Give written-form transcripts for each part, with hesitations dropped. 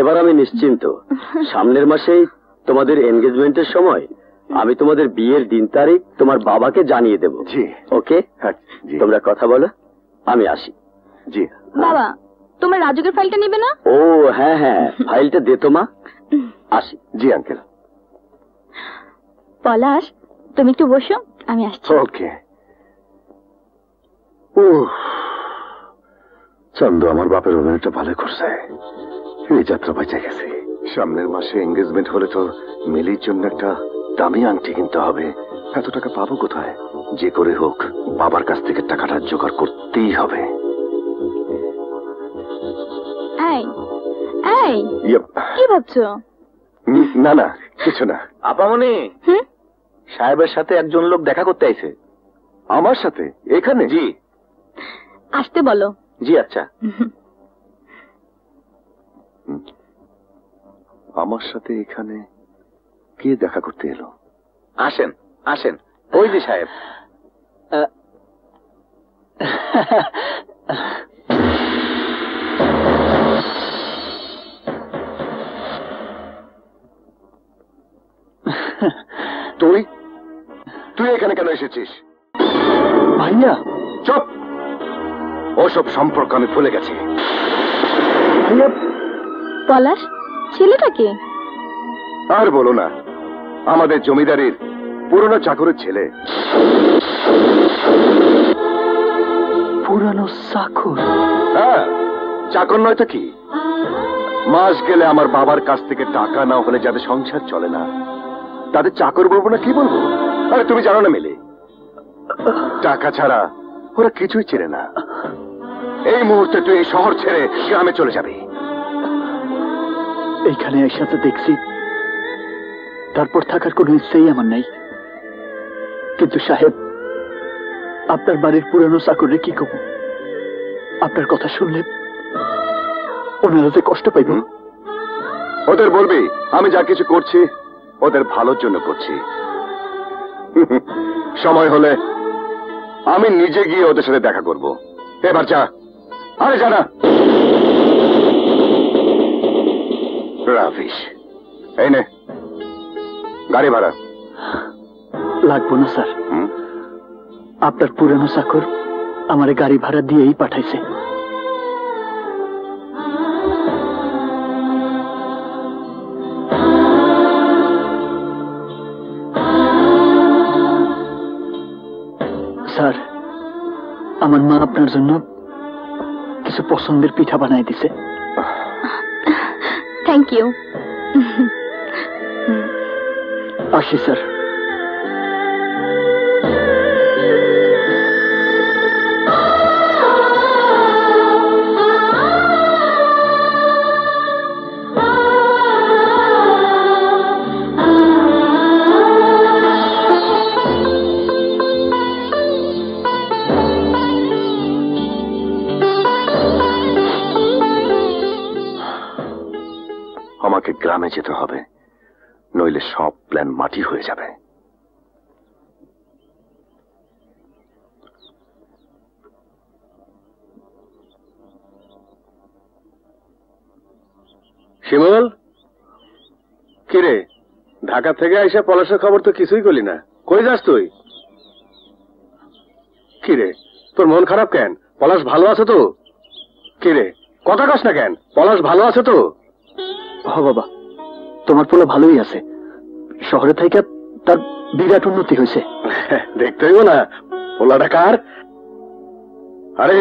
এবার আমি নিশ্চিন্ত। সামনের মাসেই তোমাদের এনগেজমেন্টের সময় আমি তোমাদের বিয়ের দিন তারিখ তোমার বাবাকে জানিয়ে দেব। জি। ওকে, তোমরা কথা বলো, আমি আসি। জি। বাবা, তোমার রাজুকের ফাইলটা নেবে না? ও হ্যাঁ হ্যাঁ, ফাইলটা দে তো মা। আসি। জি আঙ্কেল। পলাশ, তুমি একটু বসো, আমি আসছি। ওকে। চন্দ্র আমার বাপের অভিনয়টা ভালো করছে, এই যাত্রা বাঁচা গেছে। সামনের মাসে এঙ্গেজমেন্ট হলে তো মিলির জন্য একটা দামি আংটি কিনতে হবে। এত টাকা পাবো কোথায়? যে করে হোক বাবার কাছ থেকে টাকাটা জোগাড় করতেই হবে। কি ভাবছো? না না, কিছু না। আপামনি, সাহেবের সাথে একজন লোক দেখা করতে আইছে। আমার সাথে এখানে? জি। আসতে বলো। জি আচ্ছা। আমার সাথে এখানে কে দেখা করতে এলো? আসেন আসেন, ওই যে সাহেব। তুই তুই এখানে কেন এসেছিস? ভাইয়া চুপ, ওসব সম্পর্ক আমি ভুলে গেছি। ভাইয়া। পলাশ, ছেলেটাকে? আর বলো না, আমাদের জমিদারির পুরনো চাকরের ছেলে। পুরানো চাকর? হ্যাঁ, চাকর নয় তো কি। মাস গেলে আমার বাবার কাছ থেকে টাকা না হলে যাদের সংসার চলে না, তাদের চাকর বলবো না কি বলবো? আরে তুমি জানো না মিলে, টাকা ছাড়া ওরা কিছুই চেনে না। এই মুহূর্তে তুই এই শহর ছেড়ে গ্রামে চলে যাবি। এইখানে একসাথে দেখছি, তারপর থাকার কোনো ইচ্ছেই আমার নাই। কিন্তু সাহেব, আপনার বাড়ির পুরানো চাকরে কি কব? আপনার কথা শুনলে ওনারা যে কষ্ট পাইব। ওদের বলবি আমি যা কিছু করছি ওদের ভালোর জন্য করছি। সময় হলে আমি নিজে গিয়ে ওদের সাথে দেখা করব। এবার যা। আরে জানা রাফিস, এই নে গাড়ি ভাড়া। লাগবো না স্যার, আপনার পুরানো চাকর আমার গাড়ি ভাড়া দিয়েই পাঠাইছে। স্যার, আমার মা আপনার জন্য কিছু পছন্দের পিঠা বানাই দিছে। Thank you. আসি স্যার। আমাকে গ্রামে যেতে হবে, নইলে সব প্ল্যান মাটি হয়ে যাবে। শিমুল, কিরে ঢাকা থেকে আইসা পলাশের খবর তো কিছুই করলি না, কই যাস তুই? কিরে তোর মন খারাপ কেন? পলাশ ভালো আছে তো? কিরে কথা কস না কেন? পলাশ ভালো আছে তো? হ বাবা, তোমার পোলা ভালোই আছে। শহরে থেকে তার বিরাট উন্নতি হয়েছে। দেখতে হইব না পোলাটা কার? আরে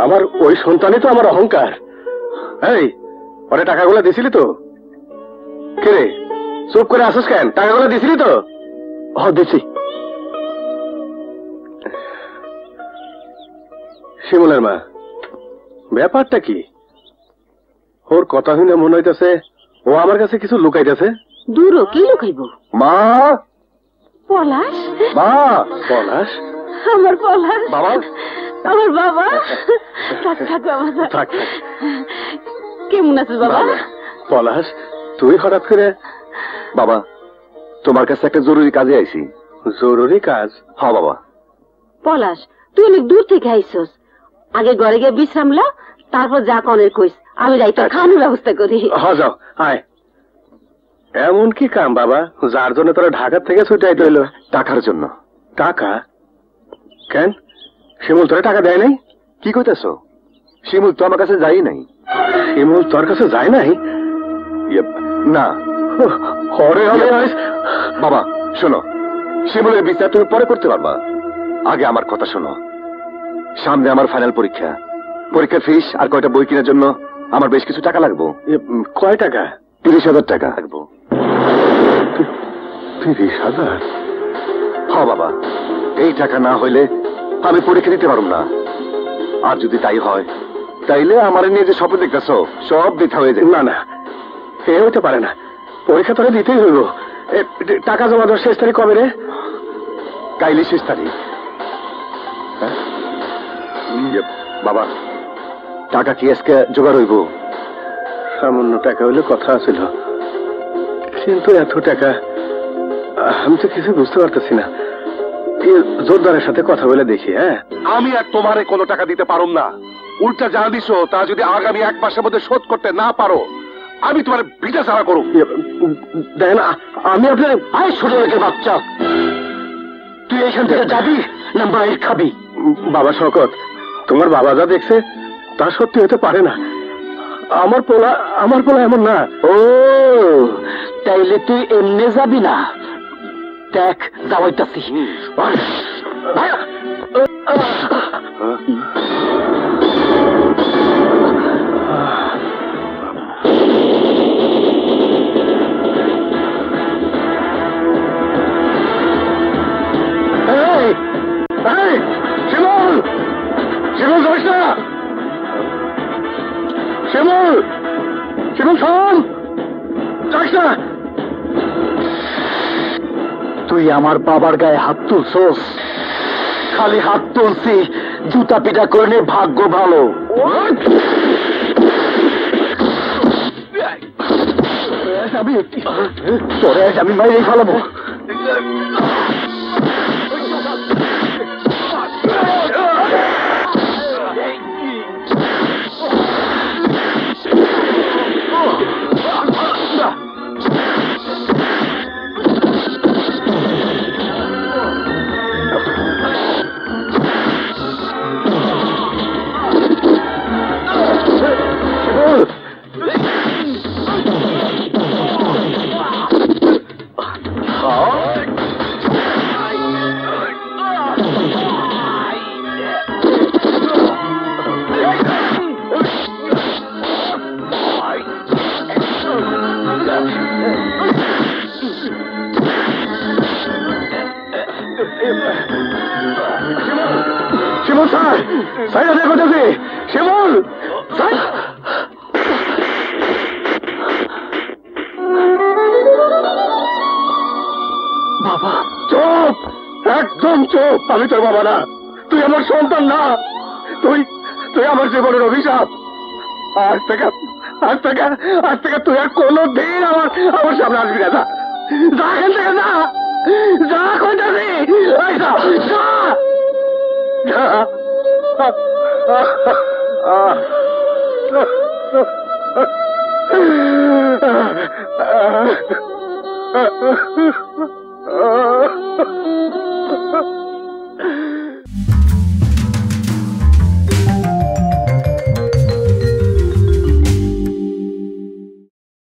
আমার ওই সন্তানই তো আমার অহংকার। এই ওরে টাকাগুলো দিছিলি তো? কিরে চুপ করে আসিস কেন? টাকাগুলো দিছিলি তো? হ দিছি। শিমুলের মা, ব্যাপারটা কি? ওর কথা শুনে মনে হইতেছে ও আমার কাছে কিছু লুকাইতেছে। দূরও কি লুকাইব? মা, পলাশ, মা, পলাশ, আমার পলাশ, বাবা, আমার বাবা। থাক থাক বাবা, থাক। থাক। কেমন আছিস বাবা? পলাশ, তুই হঠাৎ করে? বাবা তোমার কাছে একটা জরুরি কাজে আইছি। জরুরি কাজ? হ্যাঁ বাবা। পলাশ, তুই অনেক দূর থেকে আইসস, আগে ঘরে গিয়ে বিশ্রাম লা, তারপর যা কনের কইস। আমি রাইতে খাওয়ানোর ব্যবস্থা করি। যাও আয়। এমন কি কাম বাবা যার জন্য তোরা ঢাকা থেকে ছুটে আইতে হইলো? টাকার জন্য। টাকা? কেন শিমুল তোরা টাকা দেয় নাই? কি কইতেছ? শিমুল তো আমার কাছে যাই নাই। শিমুল তোর কাছে যায় নাই? না। বাবা শোনো, শিমুলের বিচার তুমি পরে করতে পারবা, আগে আমার কথা শোনো। সামনে আমার ফাইনাল পরীক্ষা, পরীক্ষার ফিস আর কয়টা বই কেনার জন্য আমার বেশ কিছু টাকা লাগবো। কয় টাকা? 30,000 টাকা লাগবো। 30,000? হ্যাঁ বাবা, এই টাকা না হইলে আমি পরীক্ষা দিতে পারব না। আর যদি তাই হয় তাইলে আমার নিয়ে যে স্বপ্ন দেখতেছ সব বৃথা হয়ে যায়। না না, এ হইতে পারে না, পরীক্ষা তোরা দিতেই হইব। টাকা জমা দেওয়ার শেষ তারিখ কবে রে? কাইলে শেষ তারিখ। বাবা টাকা কি আজকে জোগাড় হইব? সামান্য টাকা হইলে কথা ছিল, কিন্তু এত টাকা আমি তো কিছু বুঝতে পারতেছি না। জোরদারের সাথে কথা বলে দেখি। হ্যাঁ, আমি আর তোমারে কোনো টাকা দিতে পারুম না। উল্টা যা দিছো তা যদি আগামী 1 মাসের মধ্যে শোধ করতে না পারো, আমি তোমার ভিটা ছাড়া করুম। দেখেন, আমি আপনার আয় ছোট লোকের বাচ্চা, তুই এখান থেকে যাবি না মায়ের খাবি? বাবা শওকত, তোমার বাবা যা দেখছে তা সত্যি হতে পারে না। আমার পোলা এমন না। ও তাইলে তুই এমনি যাবি না? দেখ যাওয়াইতাছি। শিমুল, শিমুল যাস না। শিমুল, শিমুল শোন, যাস না। তুই আমার বাবার গায়ে হাত তুলছস? খালি হাত তুলছি, জুতা পিটা করে নে, ভাগ্য ভালো। তোরে আমি মাইরে ফেলাবো। শিমুল স্যার, সাইডে দেখো দেখি। শিমুল বাবা চুপ, একদম চুপ। আমি তোর বাবা না, তুই আমার সন্তান না, তুই আমার জীবনের অভিশাপ। আজ থেকে তুই আর কোনোদিন আমার সামনে আসবি না। যা এখান থেকে, যা কইতাছি, যা।